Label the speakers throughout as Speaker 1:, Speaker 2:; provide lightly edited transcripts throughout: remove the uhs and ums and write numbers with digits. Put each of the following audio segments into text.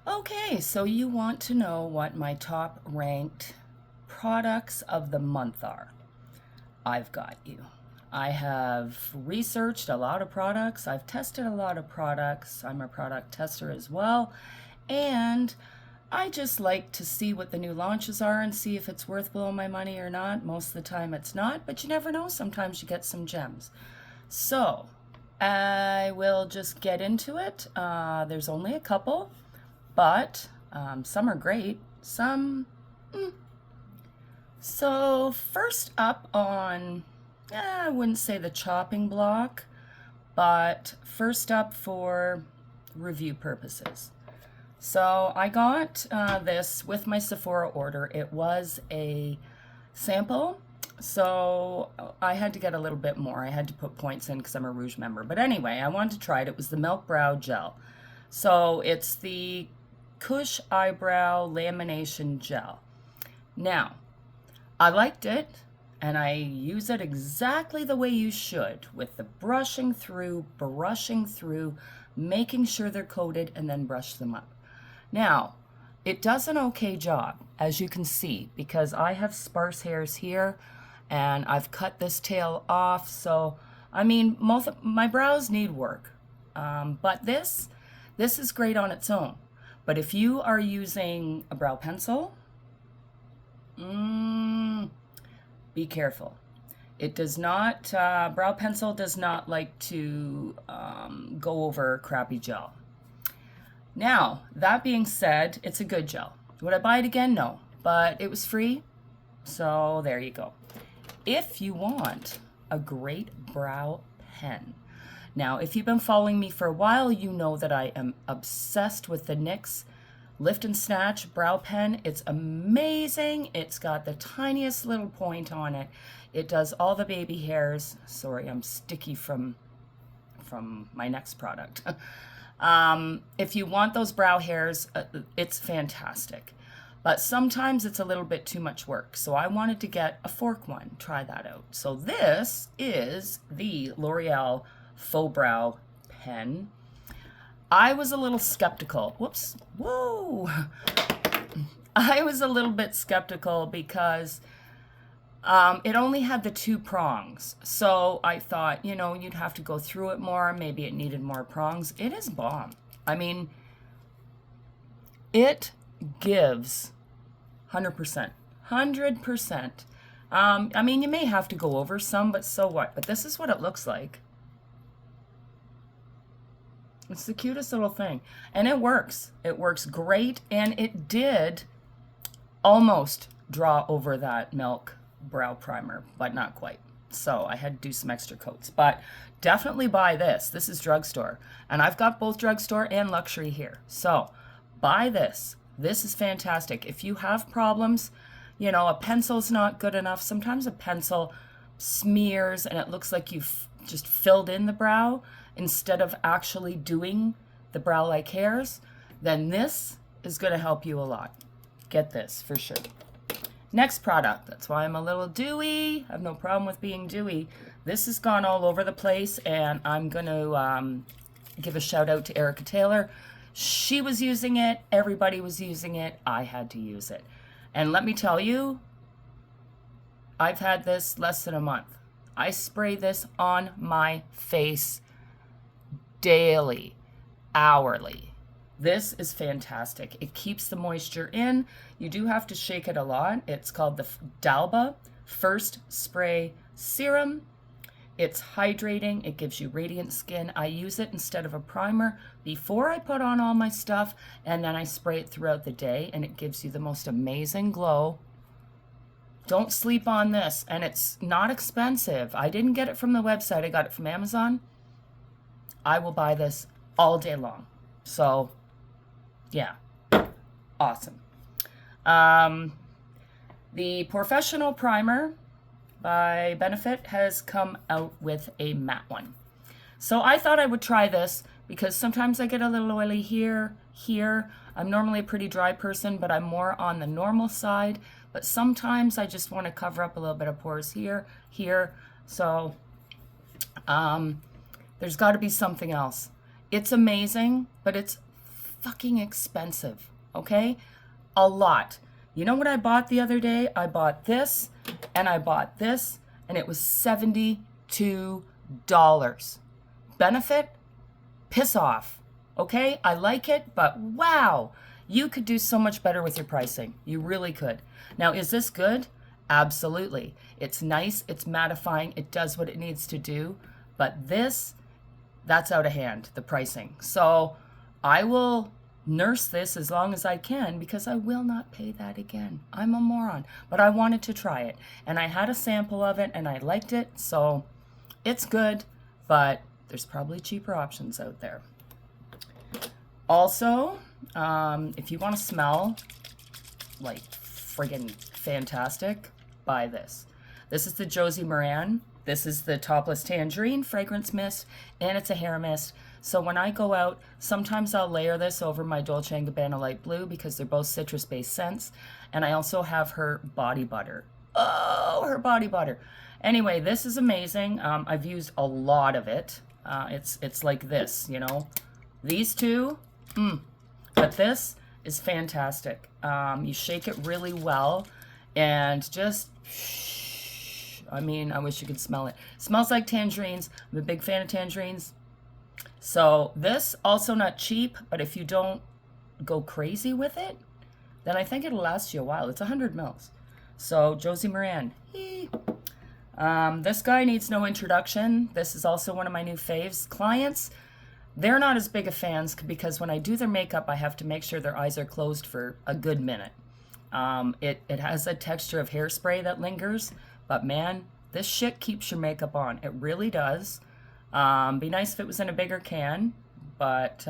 Speaker 1: Okay, so you want to know what my top ranked products of the month are. I've got you. I have researched a lot of products. I've tested a lot of products. I'm a product tester as well. And I just like to see what the new launches are and see if it's worth blowing my money or not. Most of the time it's not, but you never know. Sometimes you get some gems. So I will just get into it. There's only a couple, but some are great. Some. So, first up on, I wouldn't say the chopping block, but first up for review purposes. So, I got this with my Sephora order. It was a sample, so I had to get a little bit more. I had to put points in because I'm a Rouge member. But anyway, I wanted to try it. It was the Milk Brow Gel. So, it's the Kush Eyebrow Lamination Gel. Now, I liked it, and I use it exactly the way you should, with the brushing through, making sure they're coated, and then brush them up. Now, it does an okay job, as you can see, because I have sparse hairs here, and I've cut this tail off, so, I mean, my brows need work. But this is great on its own. But if you are using a brow pencil, be careful. It does not, brow pencil does not like to go over crappy gel. Now, that being said, it's a good gel. Would I buy it again? No. But it was free, so there you go. If you want a great brow pen. Now, if you've been following me for a while, you know that I am obsessed with the NYX Lift and Snatch brow pen. It's amazing. It's got the tiniest little point on it. It does all the baby hairs. Sorry, I'm sticky from my next product. If you want those brow hairs, it's fantastic. But sometimes it's a little bit too much work. So I wanted to get a fork one. Try that out. So this is the L'Oreal Faux Brow Pen. I was a little skeptical. Whoops. Whoa. I was a little bit skeptical because it only had the two prongs. So I thought, you'd have to go through it more. Maybe it needed more prongs. It is bomb. I mean, it gives 100%. 100%. I mean, you may have to go over some, but so what? But this is what it looks like. It's the cutest little thing. And it works. It works great. And it did almost draw over that Milk Brow Primer, but not quite. So I had to do some extra coats. But definitely buy this. This is drugstore. And I've got both drugstore and luxury here. So buy this. This is fantastic. If you have problems, a pencil's not good enough. Sometimes a pencil smears and it looks like you've just filled in the brow instead of actually doing the brow-like hairs, then this is going to help you a lot. Get this for sure. Next product, that's why I'm a little dewy. I have no problem with being dewy. This has gone all over the place, and I'm going to give a shout out to Erica Taylor. She was using it. Everybody was using it. I had to use it. And let me tell you, I've had this less than a month. I spray this on my face daily, hourly. This is fantastic. It keeps the moisture in. You do have to shake it a lot. It's called the Dalba First Spray Serum. It's hydrating. It gives you radiant skin. I use it instead of a primer before I put on all my stuff, and then I spray it throughout the day, and it gives you the most amazing glow. Don't sleep on this, and it's not expensive. I didn't get it from the website. I got it from Amazon. I will buy this all day long. So, yeah, awesome. The Professional Primer by Benefit has come out with a matte one. So I thought I would try this because sometimes I get a little oily here. I'm normally a pretty dry person, but I'm more on the normal side. But sometimes I just want to cover up a little bit of pores here. So there's got to be something else. It's amazing, but it's fucking expensive, okay? A lot. You know what I bought the other day? I bought this and I bought this, and it was $72. Benefit? Piss off. Okay? I like it, but wow, you could do so much better with your pricing. You really could. Now, is this good? Absolutely. It's nice, it's mattifying, it does what it needs to do, but this, that's out of hand, the pricing. So I will nurse this as long as I can because I will not pay that again. I'm a moron, but I wanted to try it, and I had a sample of it and I liked it, so it's good, but there's probably cheaper options out there. Also, if you want to smell like friggin' fantastic, buy this. This is the Josie Maran. This is the Topless Tangerine Fragrance Mist, and it's a hair mist. So when I go out, sometimes I'll layer this over my Dolce & Gabbana Light Blue because they're both citrus-based scents. And I also have her body butter. Oh, her body butter. Anyway, this is amazing. I've used a lot of it. It's like this, you know. These two, but this is fantastic. You shake it really well and just, I mean, I wish you could smell it. Smells like tangerines. I'm a big fan of tangerines. So this, also not cheap, but if you don't go crazy with it, then I think it'll last you a while. It's 100 mils. So Josie Maran. This guy needs no introduction. This is also one of my new faves. Clients, they're not as big of fans because when I do their makeup, I have to make sure their eyes are closed for a good minute. It has a texture of hairspray that lingers, but man, this shit keeps your makeup on. It really does. Be nice if it was in a bigger can, but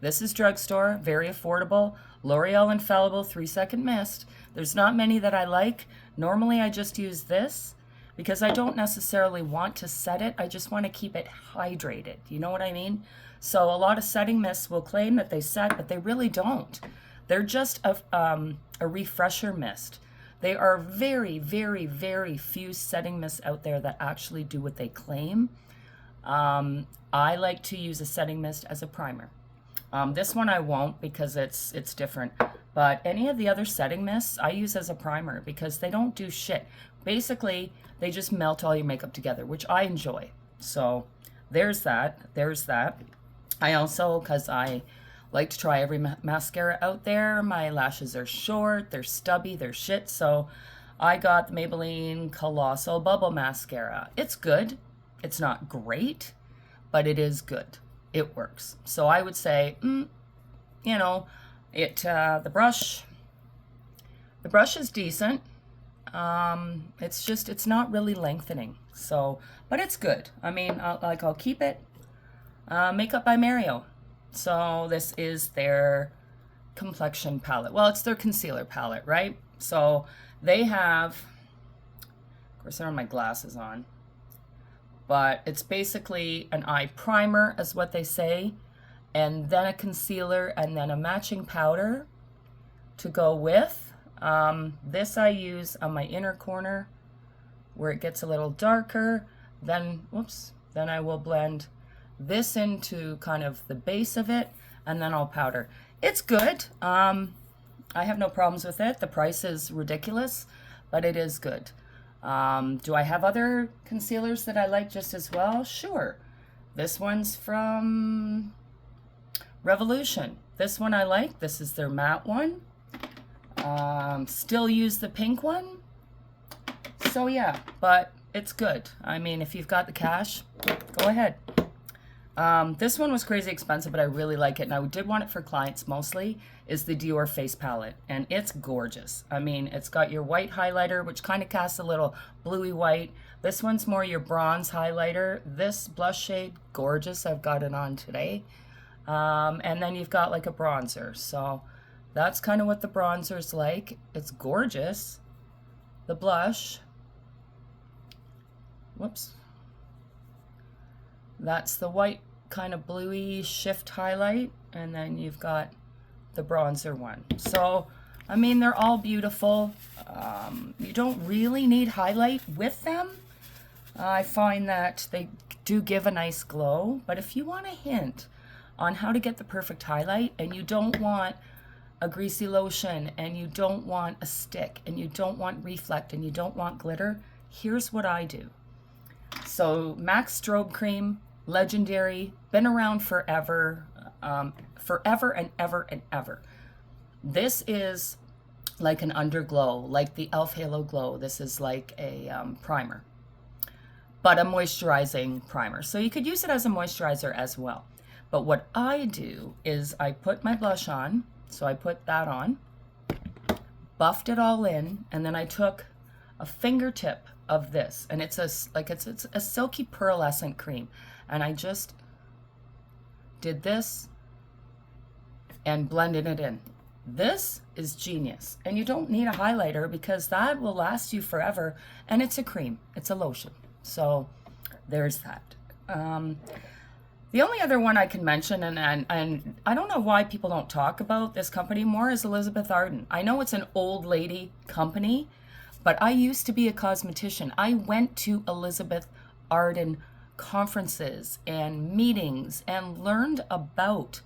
Speaker 1: this is drugstore, very affordable. L'Oreal Infallible 3-second mist. There's not many that I like. Normally I just use this because I don't necessarily want to set it. I just want to keep it hydrated. You know what I mean? So a lot of setting mists will claim that they set, but they really don't. They're just a refresher mist. They are very, very, very few setting mists out there that actually do what they claim. I like to use a setting mist as a primer. This one I won't because it's different. But any of the other setting mists I use as a primer because they don't do shit. Basically, they just melt all your makeup together, which I enjoy. So there's that. There's that. I also, because I like to try every mascara out there, my lashes are short, they're stubby, they're shit. So I got the Maybelline Colossal Bubble Mascara. It's good. It's not great, but it is good. It works. So I would say, you know, the brush is decent. It's not really lengthening. So, but it's good. I mean, I'll keep it. Makeup by Mario. So this is their complexion palette. Well, it's their concealer palette, right? So they have, of course, I don't have my glasses on, but it's basically an eye primer, is what they say, and then a concealer, and then a matching powder to go with. This I use on my inner corner where it gets a little darker. Then, then I will blend this into kind of the base of it, and then I'll powder. It's good. I have no problems with it. The price is ridiculous, but it is good. Do I have other concealers that I like just as well? Sure. This one's from Revolution. This one I like. This is their matte one. Still use the pink one. So yeah, but it's good. I mean, if you've got the cash, go ahead. This one was crazy expensive, but I really like it, and I did want it for clients mostly, is the Dior Face Palette, and it's gorgeous. I mean, it's got your white highlighter, which kind of casts a little bluey white. This one's more your bronze highlighter. This blush shade, gorgeous. I've got it on today. And then you've got like a bronzer. So that's kind of what the bronzer's like. It's gorgeous. The blush. That's the white kind of bluey shift highlight, and then you've got the bronzer one. So, I mean, they're all beautiful. You don't really need highlight with them. I find that they do give a nice glow, but if you want a hint on how to get the perfect highlight, and you don't want a greasy lotion, and you don't want a stick, and you don't want reflect, and you don't want glitter, here's what I do. So MAC Strobe Cream, legendary, been around forever, forever and ever and ever. This is like an underglow, like the e.l.f. Halo Glow. This is like a primer, but a moisturizing primer. So you could use it as a moisturizer as well. But what I do is I put my blush on. So I put that on, buffed it all in, and then I took a fingertip of this, and it's a silky pearlescent cream, and I just did this and blended it in. This is genius, and you don't need a highlighter because that will last you forever, and it's a cream, it's a lotion. So there's that. The only other one I can mention, and I don't know why people don't talk about this company more, is Elizabeth Arden. I know it's an old lady company, but I used to be a cosmetician. I went to Elizabeth Arden conferences and meetings and learned about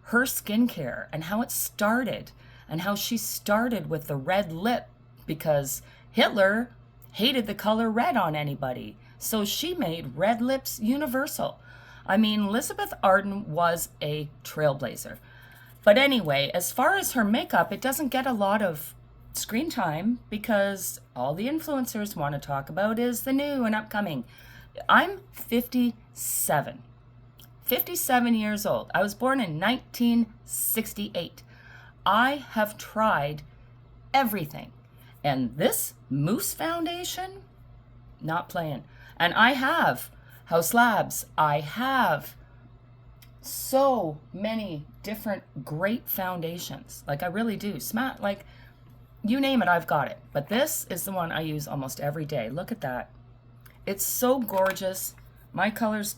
Speaker 1: her skincare and how it started, and how she started with the red lip because Hitler hated the color red on anybody. So she made red lips universal. I mean, Elizabeth Arden was a trailblazer. But anyway, as far as her makeup, it doesn't get a lot of screen time because all the influencers want to talk about is the new and upcoming. I'm 57 years old. I was born in 1968. I have tried everything. And this Mousse foundation, not playing. And I have House Labs. I have so many different great foundations. Like, I really do. Like, you name it, I've got it. But this is the one I use almost every day. Look at that. It's so gorgeous. My color's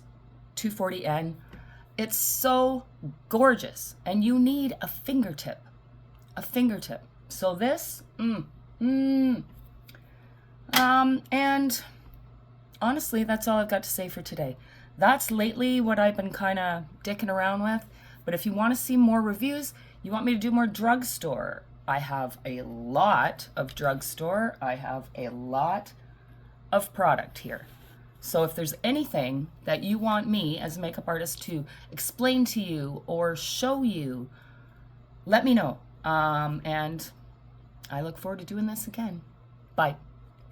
Speaker 1: 240N. It's so gorgeous. And you need a fingertip. A fingertip. So this, and honestly, that's all I've got to say for today. That's lately what I've been kind of dicking around with. But if you want to see more reviews, you want me to do more drugstore, I have a lot of drugstore. I have a lot of product here. So if there's anything that you want me as a makeup artist to explain to you or show you, let me know. And I look forward to doing this again. Bye.